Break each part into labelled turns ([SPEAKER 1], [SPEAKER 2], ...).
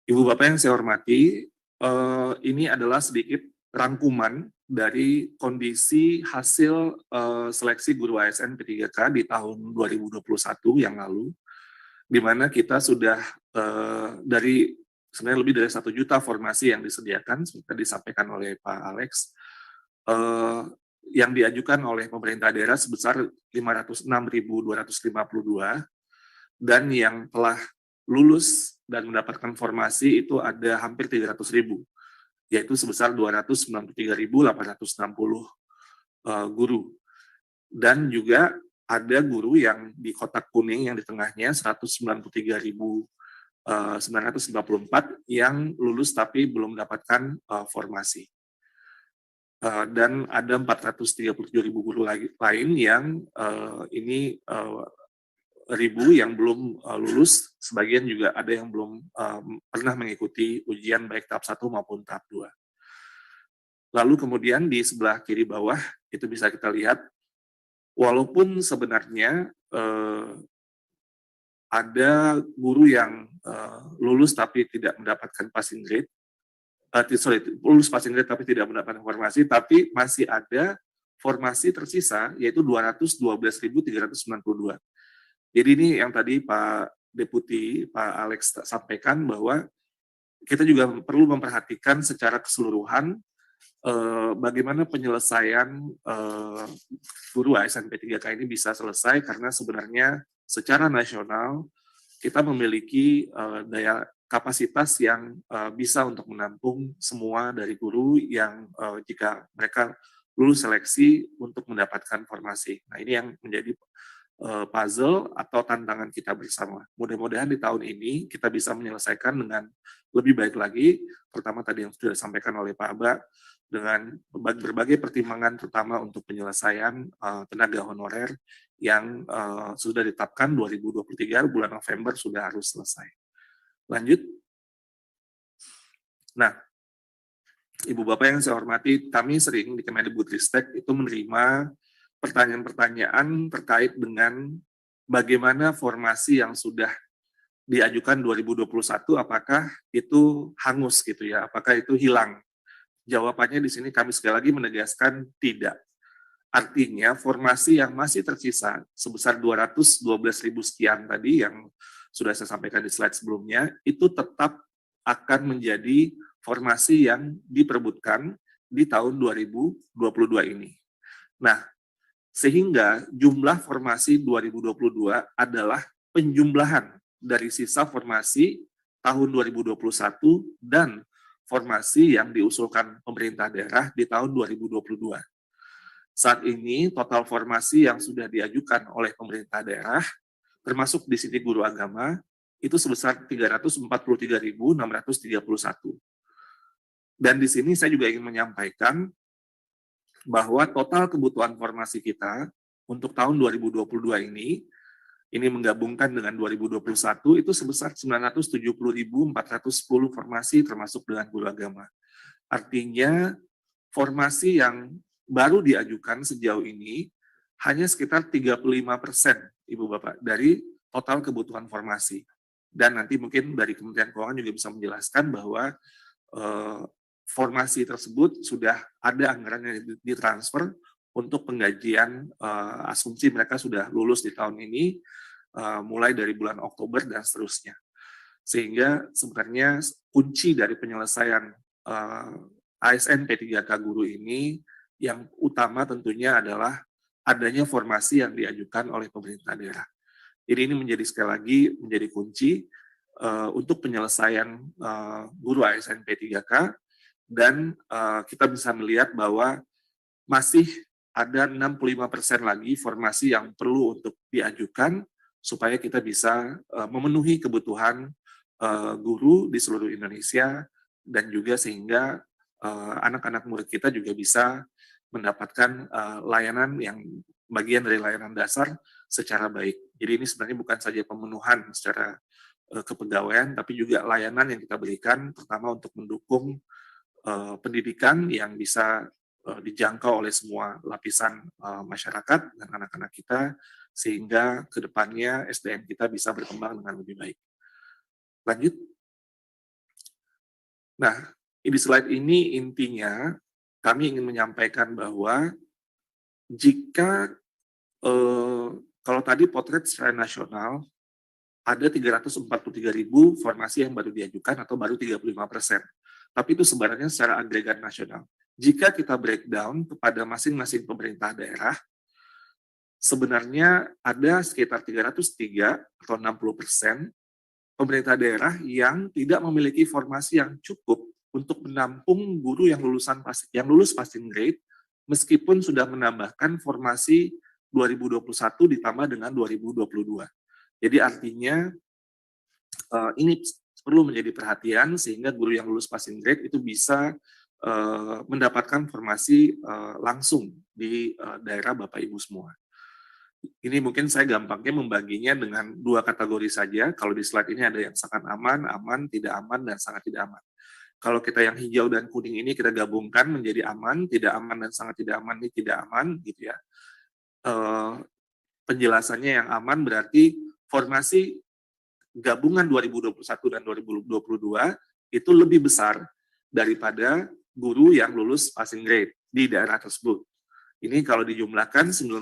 [SPEAKER 1] Ibu Bapak yang saya hormati, ini adalah sedikit rangkuman dari kondisi hasil seleksi guru ASN P3K di tahun 2021 yang lalu, di mana kita sudah dari sebenarnya lebih dari 1 juta formasi yang disediakan, seperti disampaikan oleh Pak Alex, yang diajukan oleh pemerintah daerah sebesar 506.252, dan yang telah lulus dan mendapatkan formasi itu ada hampir 300.000, yaitu sebesar 293.860 guru. Dan juga ada guru yang di kotak kuning yang di tengahnya 193.954 yang lulus tapi belum mendapatkan formasi. Dan ada 437.000 guru lain yang ini yang belum lulus, sebagian juga ada yang belum pernah mengikuti ujian baik tahap 1 maupun tahap 2. Lalu kemudian di sebelah kiri bawah itu bisa kita lihat, walaupun sebenarnya ada guru yang lulus tapi tidak mendapatkan passing grade, lulus passing grade tapi tidak mendapatkan formasi, tapi masih ada formasi tersisa yaitu 212.392. Jadi ini yang tadi Pak Deputi, Pak Alex sampaikan bahwa kita juga perlu memperhatikan secara keseluruhan bagaimana penyelesaian guru ASN P3K ini bisa selesai, karena sebenarnya secara nasional kita memiliki daya kapasitas yang bisa untuk menampung semua dari guru yang jika mereka lulus seleksi untuk mendapatkan formasi. Nah, ini yang menjadi puzzle atau tantangan kita bersama. Mudah-mudahan di tahun ini kita bisa menyelesaikan dengan lebih baik lagi, terutama tadi yang sudah disampaikan oleh Pak Aba, dengan berbagai pertimbangan terutama untuk penyelesaian tenaga honorer yang sudah ditetapkan 2023 bulan November sudah harus selesai. Lanjut. Nah, Ibu Bapak yang saya hormati, kami sering di Kemendikbudristek itu menerima pertanyaan-pertanyaan terkait dengan bagaimana formasi yang sudah diajukan 2021, apakah itu hangus gitu ya, apakah itu hilang. Jawabannya di sini kami sekali lagi menegaskan tidak. Artinya formasi yang masih tersisa sebesar 212.000 sekian tadi yang sudah saya sampaikan di slide sebelumnya, itu tetap akan menjadi formasi yang diperebutkan di tahun 2022 ini. Nah, sehingga jumlah formasi 2022 adalah penjumlahan dari sisa formasi tahun 2021 dan formasi yang diusulkan pemerintah daerah di tahun 2022. Saat ini total formasi yang sudah diajukan oleh pemerintah daerah, termasuk di sini guru agama, itu sebesar 343.631. Dan di sini saya juga ingin menyampaikan bahwa total kebutuhan formasi kita untuk tahun 2022 ini menggabungkan dengan 2021 itu sebesar 970.410 formasi termasuk dengan guru agama. Artinya formasi yang baru diajukan sejauh ini hanya sekitar 35%, Ibu Bapak, dari total kebutuhan formasi. Dan nanti mungkin dari Kementerian Keuangan juga bisa menjelaskan bahwa formasi tersebut sudah ada anggaran yang ditransfer untuk penggajian asumsi mereka sudah lulus di tahun ini, mulai dari bulan Oktober dan seterusnya. Sehingga sebenarnya kunci dari penyelesaian ASN P3K guru ini yang utama tentunya adalah adanya formasi yang diajukan oleh pemerintah daerah. Jadi ini menjadi sekali lagi menjadi kunci untuk penyelesaian guru ASN P3K, dan kita bisa melihat bahwa masih ada 65% lagi formasi yang perlu untuk diajukan supaya kita bisa memenuhi kebutuhan guru di seluruh Indonesia, dan juga sehingga anak-anak murid kita juga bisa mendapatkan layanan yang bagian dari layanan dasar secara baik. Jadi ini sebenarnya bukan saja pemenuhan secara kepegawaian, tapi juga layanan yang kita berikan, terutama untuk mendukung pendidikan yang bisa dijangkau oleh semua lapisan masyarakat dan anak-anak kita, sehingga kedepannya SDM kita bisa berkembang dengan lebih baik. Lanjut. Nah, di slide ini intinya kami ingin menyampaikan bahwa jika kalau tadi potret secara nasional ada 343.000 formasi yang baru diajukan atau baru 35%. Tapi itu sebenarnya secara agregat nasional. Jika kita breakdown kepada masing-masing pemerintah daerah, sebenarnya ada sekitar 303 atau 60% pemerintah daerah yang tidak memiliki formasi yang cukup untuk menampung guru yang lulus passing grade, meskipun sudah menambahkan formasi 2021 ditambah dengan 2022. Jadi artinya ini perlu menjadi perhatian sehingga guru yang lulus passing grade itu bisa mendapatkan formasi langsung di daerah Bapak Ibu semua. Ini mungkin saya gampangnya membaginya dengan 2 kategori saja. Kalau di slide ini ada yang sangat aman, aman, tidak aman, dan sangat tidak aman. Kalau kita yang hijau dan kuning ini kita gabungkan menjadi aman, tidak aman, dan sangat tidak aman, ini tidak aman, gitu ya. Penjelasannya yang aman berarti formasi gabungan 2021 dan 2022 itu lebih besar daripada guru yang lulus passing grade di daerah tersebut. Ini kalau dijumlahkan 19%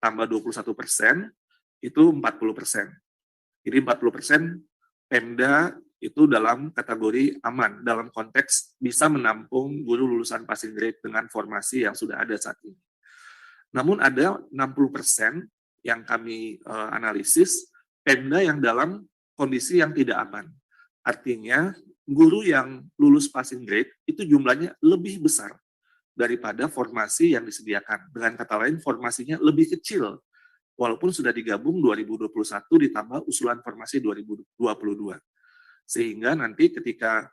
[SPEAKER 1] tambah 21% itu 40%. Jadi 40% Pemda itu dalam kategori aman, dalam konteks bisa menampung guru lulusan passing grade dengan formasi yang sudah ada saat ini. Namun ada 60% yang kami analisis Pemda yang dalam kondisi yang tidak aman. Artinya guru yang lulus passing grade itu jumlahnya lebih besar daripada formasi yang disediakan. Dengan kata lain, formasinya lebih kecil, walaupun sudah digabung 2021 ditambah usulan formasi 2022. Sehingga nanti ketika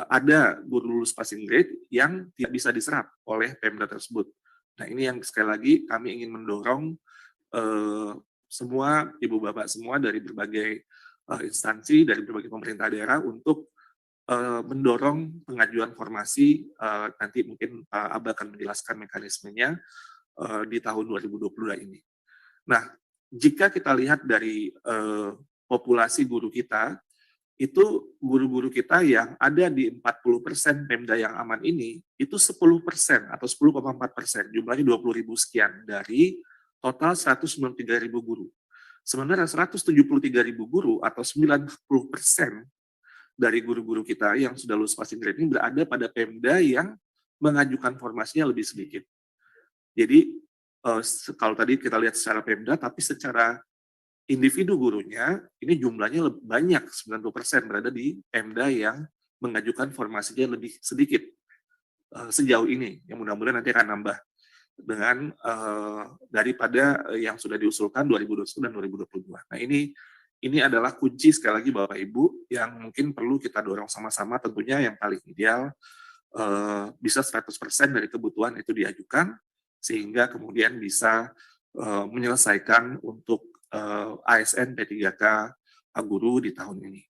[SPEAKER 1] ada guru lulus passing grade yang tidak bisa diserap oleh Pemda tersebut. Nah, ini yang sekali lagi kami ingin mendorong semua ibu bapak semua dari berbagai instansi, dari berbagai pemerintah daerah untuk mendorong pengajuan formasi, nanti mungkin Pak Abah akan menjelaskan mekanismenya di tahun 2022 ini. Nah, jika kita lihat dari populasi guru kita, itu guru-guru kita yang ada di 40% Pemda yang aman ini, itu 10% atau 10,4%, jumlahnya 20.000 sekian dari total 193.000 guru. Sementara 173.000 guru atau 90% dari guru-guru kita yang sudah lulus passing grade ini berada pada Pemda yang mengajukan formasinya lebih sedikit. Jadi kalau tadi kita lihat secara Pemda, tapi secara individu gurunya ini jumlahnya lebih banyak, 90% berada di Pemda yang mengajukan formasinya lebih sedikit sejauh ini. Yang mudah-mudahan nanti akan nambah dengan daripada yang sudah diusulkan 2021 dan 2022. Nah, ini adalah kunci sekali lagi Bapak Ibu yang mungkin perlu kita dorong sama-sama, tentunya yang paling ideal bisa 100% dari kebutuhan itu diajukan sehingga kemudian bisa menyelesaikan untuk ASN P3K guru di tahun ini.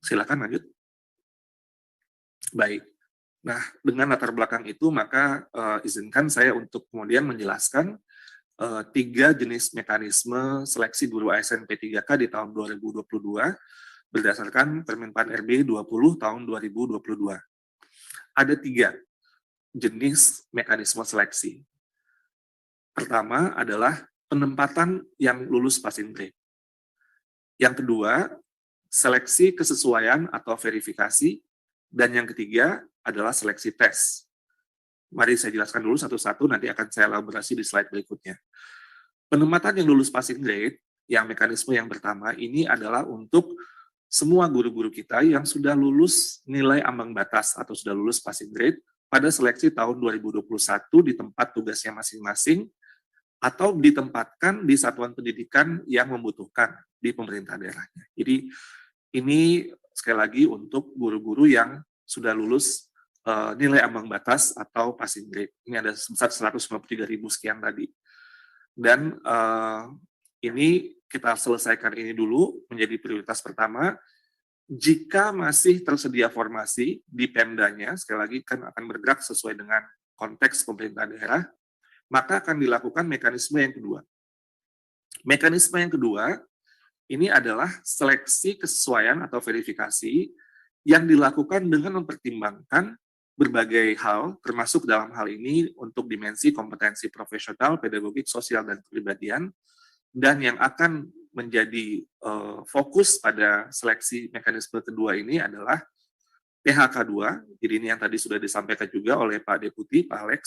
[SPEAKER 1] Silakan lanjut. Baik. Nah, dengan latar belakang itu maka izinkan saya untuk kemudian menjelaskan 3 jenis mekanisme seleksi guru ASN P3K di tahun 2022 berdasarkan Permenpan RB 20 tahun 2022. Ada 3 jenis mekanisme seleksi. Pertama adalah penempatan yang lulus passing grade. Yang kedua, seleksi kesesuaian atau verifikasi. Dan yang ketiga adalah seleksi tes. Mari saya jelaskan dulu satu-satu, nanti akan saya elaborasi di slide berikutnya. Penempatan yang lulus passing grade, yang mekanisme yang pertama, ini adalah untuk semua guru-guru kita yang sudah lulus nilai ambang batas atau sudah lulus passing grade pada seleksi tahun 2021 di tempat tugasnya masing-masing atau ditempatkan di satuan pendidikan yang membutuhkan di pemerintah daerahnya. Jadi ini sekali lagi untuk guru-guru yang sudah lulus nilai ambang batas atau passing grade. Ini ada sebesar 153.000 sekian tadi. Dan ini kita selesaikan ini dulu menjadi prioritas pertama. Jika masih tersedia formasi di Pemdanya, sekali lagi kan akan bergerak sesuai dengan konteks pemerintah daerah, maka akan dilakukan mekanisme yang kedua. Mekanisme yang kedua, ini adalah seleksi kesesuaian atau verifikasi yang dilakukan dengan mempertimbangkan berbagai hal, termasuk dalam hal ini untuk dimensi kompetensi profesional, pedagogik, sosial, dan kepribadian, dan yang akan menjadi fokus pada seleksi mekanisme kedua ini adalah PHK2, jadi ini yang tadi sudah disampaikan juga oleh Pak Deputi, Pak Alex,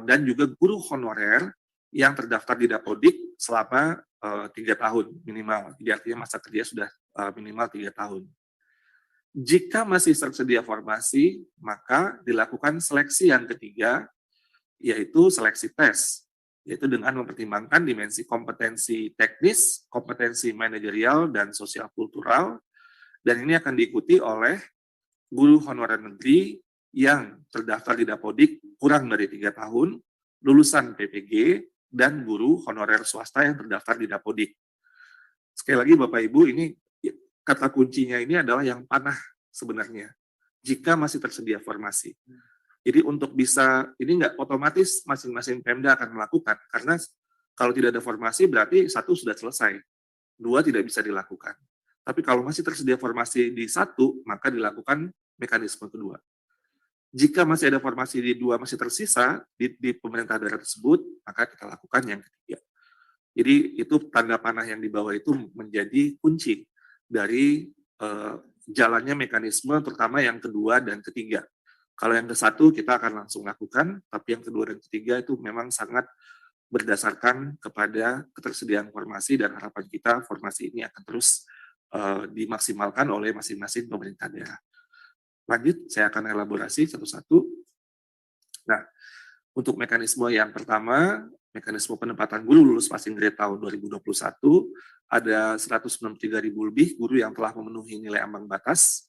[SPEAKER 1] dan juga guru honorer yang terdaftar di Dapodik selama 3 tahun minimal, jadi artinya masa kerja sudah minimal 3 tahun. Jika masih tersedia formasi, maka dilakukan seleksi yang ketiga, yaitu seleksi tes, yaitu dengan mempertimbangkan dimensi kompetensi teknis, kompetensi manajerial, dan sosial kultural, dan ini akan diikuti oleh guru honorer negeri yang terdaftar di Dapodik kurang dari 3 tahun, lulusan PPG, dan guru honorer swasta yang terdaftar di Dapodik. Sekali lagi Bapak Ibu, ini kata kuncinya ini adalah yang panah sebenarnya, jika masih tersedia formasi. Jadi untuk bisa, ini nggak otomatis masing-masing Pemda akan melakukan, karena kalau tidak ada formasi berarti 1 sudah selesai, 2 tidak bisa dilakukan. Tapi kalau masih tersedia formasi di 1, maka dilakukan mekanisme kedua. Jika masih ada formasi di 2 masih tersisa di pemerintah daerah tersebut, maka kita lakukan yang ketiga. Jadi itu tanda panah yang di bawah itu menjadi kunci dari jalannya mekanisme, terutama yang kedua dan ketiga. Kalau yang ke-1 kita akan langsung lakukan, tapi yang kedua dan ketiga itu memang sangat berdasarkan kepada ketersediaan formasi, dan harapan kita formasi ini akan terus dimaksimalkan oleh masing-masing pemerintah daerah. Lanjut, saya akan elaborasi satu-satu. Nah, untuk mekanisme yang pertama, mekanisme penempatan guru lulus passing grade tahun 2021, ada 193.000 lebih guru yang telah memenuhi nilai ambang batas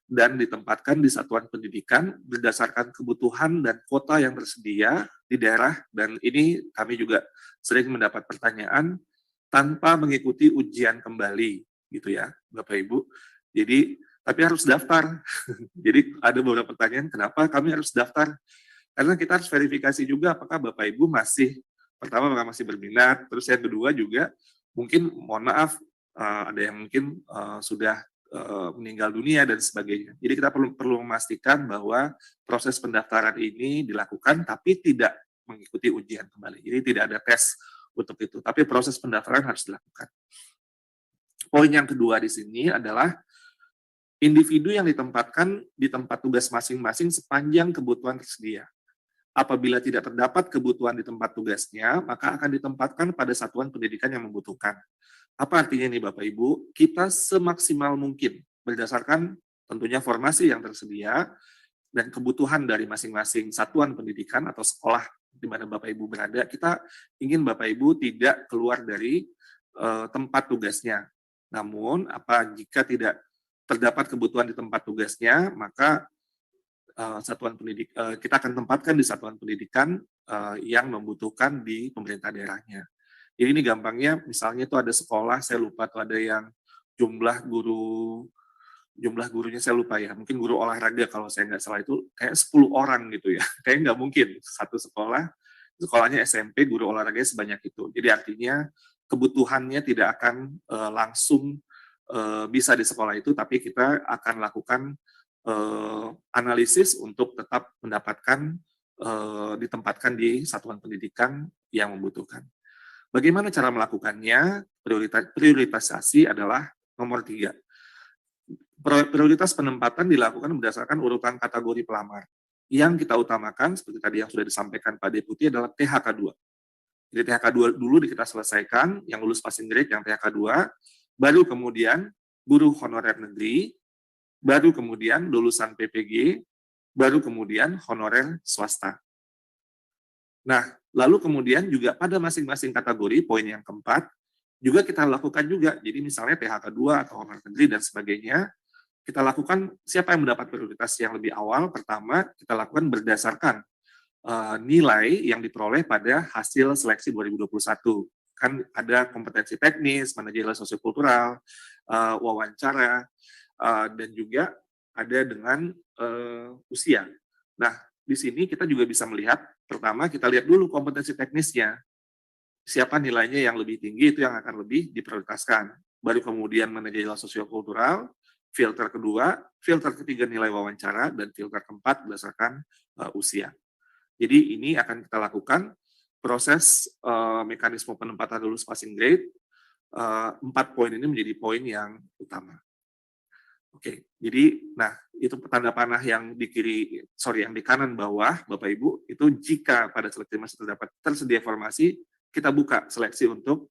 [SPEAKER 1] dan ditempatkan di satuan pendidikan berdasarkan kebutuhan dan kuota yang tersedia di daerah, dan ini kami juga sering mendapat pertanyaan tanpa mengikuti ujian kembali, gitu ya, Bapak Ibu. Jadi, tapi harus daftar. Jadi ada beberapa pertanyaan, kenapa kami harus daftar? Karena kita harus verifikasi juga apakah Bapak Ibu masih, pertama masih berminat, terus yang kedua juga mungkin, mohon maaf, ada yang mungkin sudah meninggal dunia dan sebagainya. Jadi kita perlu memastikan bahwa proses pendaftaran ini dilakukan tapi tidak mengikuti ujian kembali. Jadi tidak ada tes untuk itu, tapi proses pendaftaran harus dilakukan. Poin yang kedua di sini adalah individu yang ditempatkan di tempat tugas masing-masing sepanjang kebutuhan tersedia. Apabila tidak terdapat kebutuhan di tempat tugasnya, maka akan ditempatkan pada satuan pendidikan yang membutuhkan. Apa artinya nih Bapak Ibu? Kita semaksimal mungkin berdasarkan tentunya formasi yang tersedia dan kebutuhan dari masing-masing satuan pendidikan atau sekolah di mana Bapak Ibu berada, kita ingin Bapak Ibu tidak keluar dari tempat tugasnya. Namun, jika tidak terdapat kebutuhan di tempat tugasnya, maka satuan pendidik kita akan tempatkan di satuan pendidikan yang membutuhkan di pemerintah daerahnya. Jadi ini gampangnya, misalnya itu ada sekolah, saya lupa tuh ada yang jumlah gurunya saya lupa ya, mungkin guru olahraga kalau saya nggak salah itu kayak 10 orang gitu ya, kayak nggak mungkin satu sekolahnya SMP guru olahraganya sebanyak itu. Jadi artinya kebutuhannya tidak akan langsung bisa di sekolah itu, tapi kita akan lakukan analisis untuk tetap mendapatkan ditempatkan di satuan pendidikan yang membutuhkan. Bagaimana cara melakukannya? Prioritasasi adalah nomor 3. Prioritas penempatan dilakukan berdasarkan urutan kategori pelamar. Yang kita utamakan, seperti tadi yang sudah disampaikan Pak Deputi, adalah THK2. Jadi THK2 dulu kita selesaikan, yang lulus passing grade yang THK2, baru kemudian guru honorer negeri, baru kemudian lulusan PPG, baru kemudian honorer swasta. Nah, lalu kemudian juga pada masing-masing kategori, poin yang keempat, juga kita lakukan juga, jadi misalnya PHK2 atau honorer negeri dan sebagainya, kita lakukan siapa yang mendapat prioritas yang lebih awal. Pertama, kita lakukan berdasarkan nilai yang diperoleh pada hasil seleksi 2021. Kan ada kompetensi teknis, manajerial sosiokultural, wawancara, dan juga ada dengan usia. Nah, di sini kita juga bisa melihat, pertama kita lihat dulu kompetensi teknisnya. Siapa nilainya yang lebih tinggi, itu yang akan lebih diprioritaskan. Baru kemudian manajerial sosiokultural, filter kedua, filter ketiga nilai wawancara, dan filter keempat berdasarkan usia. Jadi ini akan kita lakukan proses mekanisme penempatan lulus passing grade. 4 poin ini menjadi poin yang utama. Oke, jadi nah itu tanda panah yang yang di kanan bawah, Bapak Ibu, itu jika pada seleksi masih tersedia formasi, kita buka seleksi untuk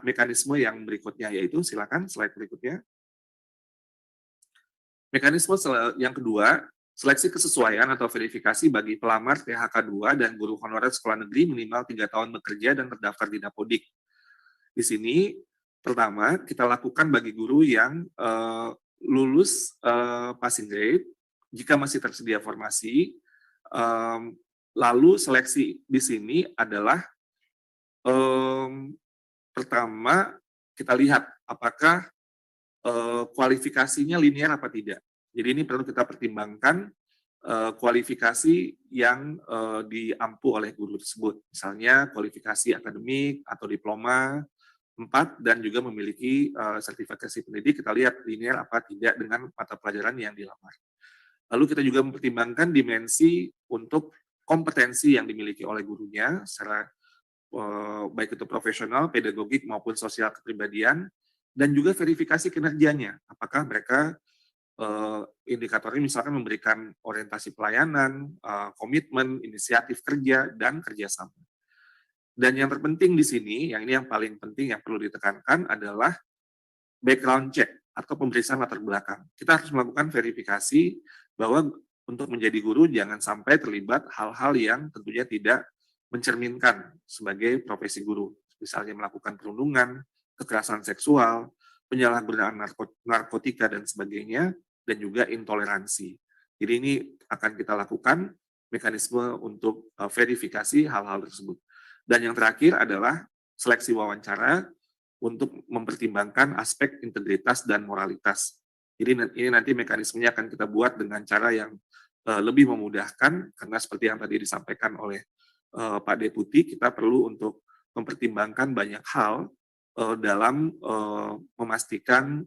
[SPEAKER 1] mekanisme yang berikutnya, yaitu silakan slide berikutnya. Mekanisme yang kedua, seleksi kesesuaian atau verifikasi bagi pelamar PHK 2 dan guru honorer sekolah negeri minimal 3 tahun bekerja dan terdaftar di Dapodik. Di sini, pertama, kita lakukan bagi guru yang lulus passing grade, jika masih tersedia formasi, lalu seleksi di sini adalah pertama, kita lihat apakah kualifikasinya linear apa tidak. Jadi ini perlu kita pertimbangkan kualifikasi yang diampu oleh guru tersebut. Misalnya kualifikasi akademik atau diploma 4 dan juga memiliki sertifikasi pendidik, kita lihat linear apa tidak dengan mata pelajaran yang dilamar. Lalu kita juga mempertimbangkan dimensi untuk kompetensi yang dimiliki oleh gurunya secara baik itu profesional, pedagogik maupun sosial kepribadian, dan juga verifikasi kinerjanya. Apakah mereka indikatornya misalkan memberikan orientasi pelayanan, komitmen, inisiatif kerja, dan kerjasama. Dan yang terpenting di sini, yang ini yang paling penting yang perlu ditekankan adalah background check atau pemeriksaan latar belakang. Kita harus melakukan verifikasi bahwa untuk menjadi guru jangan sampai terlibat hal-hal yang tentunya tidak mencerminkan sebagai profesi guru. Misalnya melakukan perundungan, kekerasan seksual, penyalahgunaan narkotika dan sebagainya, dan juga intoleransi. Jadi ini akan kita lakukan mekanisme untuk verifikasi hal-hal tersebut. Dan yang terakhir adalah seleksi wawancara untuk mempertimbangkan aspek integritas dan moralitas. Jadi ini nanti mekanismenya akan kita buat dengan cara yang lebih memudahkan, karena seperti yang tadi disampaikan oleh Pak Deputi, kita perlu untuk mempertimbangkan banyak hal dalam memastikan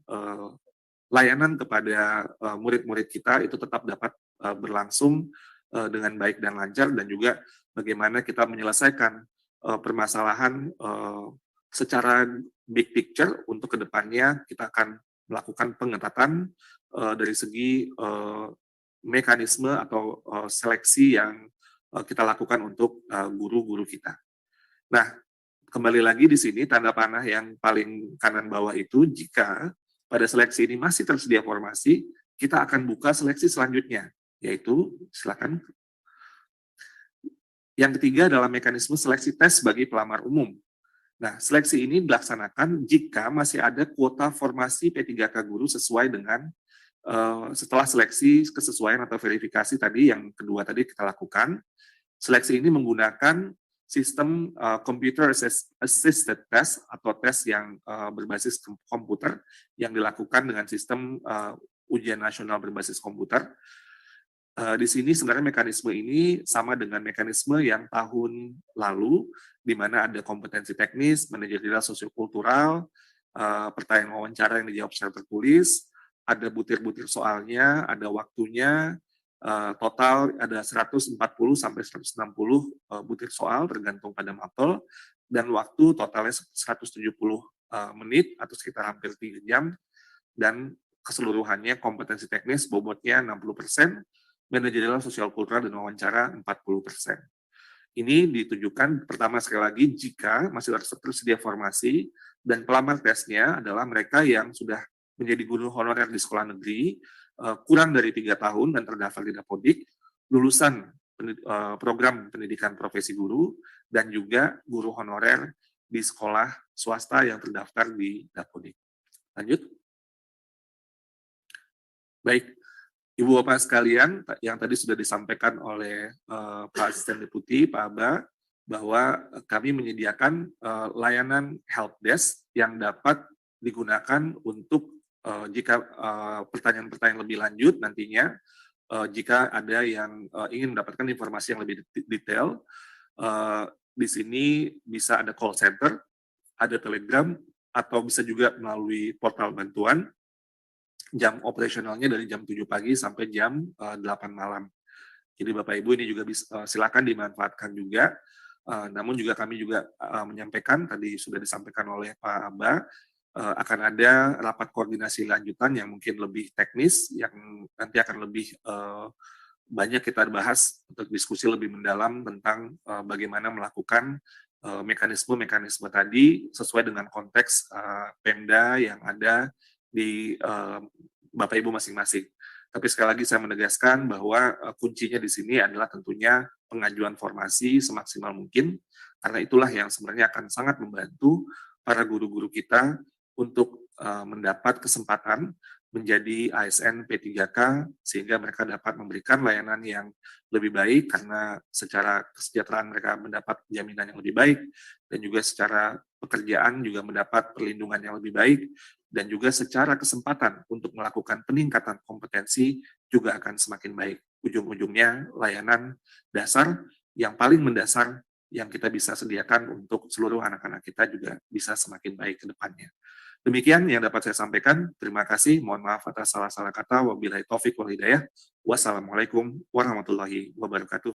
[SPEAKER 1] layanan kepada murid-murid kita itu tetap dapat berlangsung dengan baik dan lancar, dan juga bagaimana kita menyelesaikan permasalahan secara big picture untuk kedepannya. Kita akan melakukan pengetatan dari segi mekanisme atau seleksi yang kita lakukan untuk guru-guru kita. Nah, kembali lagi di sini tanda panah yang paling kanan bawah itu, jika pada seleksi ini masih tersedia formasi, kita akan buka seleksi selanjutnya, yaitu silakan. Yang ketiga adalah mekanisme seleksi tes bagi pelamar umum. Nah, seleksi ini dilaksanakan jika masih ada kuota formasi P3K guru sesuai dengan setelah seleksi kesesuaian atau verifikasi tadi yang kedua tadi kita lakukan. Seleksi ini menggunakan sistem computer assisted test atau tes yang berbasis komputer yang dilakukan dengan sistem ujian nasional berbasis komputer. Di sini sebenarnya mekanisme ini sama dengan mekanisme yang tahun lalu, di mana ada kompetensi teknis, manajerial sosiokultural, pertanyaan wawancara yang dijawab secara tertulis, ada butir-butir soalnya, ada waktunya, total ada 140 sampai 160 butir soal tergantung pada mapel, dan waktu totalnya 170 menit atau sekitar hampir 3 jam, dan keseluruhannya kompetensi teknis bobotnya 60%, manajerial sosial kultural dan wawancara 40%. Ini ditujukan pertama sekali lagi jika masih tersedia formasi dan pelamar tesnya adalah mereka yang sudah menjadi guru honorer di sekolah negeri kurang dari 3 tahun dan terdaftar di Dapodik, lulusan program pendidikan profesi guru, dan juga guru honorer di sekolah swasta yang terdaftar di Dapodik. Lanjut. Baik, Ibu Bapak sekalian, yang tadi sudah disampaikan oleh Pak Asisten Deputi, Pak Aba, bahwa kami menyediakan layanan help desk yang dapat digunakan untuk jika pertanyaan-pertanyaan lebih lanjut nantinya, jika ada yang ingin mendapatkan informasi yang lebih detail, di sini bisa ada call center, ada Telegram, atau bisa juga melalui portal bantuan. jam operasionalnya dari jam 7 pagi sampai jam 8 malam. Jadi Bapak Ibu ini juga silakan dimanfaatkan juga. Namun juga kami juga menyampaikan, tadi sudah disampaikan oleh Pak Aba, akan ada rapat koordinasi lanjutan yang mungkin lebih teknis, yang nanti akan lebih banyak kita bahas untuk diskusi lebih mendalam tentang bagaimana melakukan mekanisme-mekanisme tadi sesuai dengan konteks Pemda yang ada di Bapak Ibu masing-masing. Tapi sekali lagi saya menegaskan bahwa kuncinya di sini adalah tentunya pengajuan formasi semaksimal mungkin, karena itulah yang sebenarnya akan sangat membantu para guru-guru kita untuk mendapat kesempatan menjadi ASN P3K sehingga mereka dapat memberikan layanan yang lebih baik karena secara kesejahteraan mereka mendapat jaminan yang lebih baik dan juga secara pekerjaan juga mendapat perlindungan yang lebih baik dan juga secara kesempatan untuk melakukan peningkatan kompetensi juga akan semakin baik. Ujung-ujungnya layanan dasar yang paling mendasar yang kita bisa sediakan untuk seluruh anak-anak kita juga bisa semakin baik ke depannya. Demikian yang dapat saya sampaikan. Terima kasih. Mohon maaf atas salah-salah kata. Wabillahi taufik wal hidayah. Wassalamualaikum warahmatullahi wabarakatuh.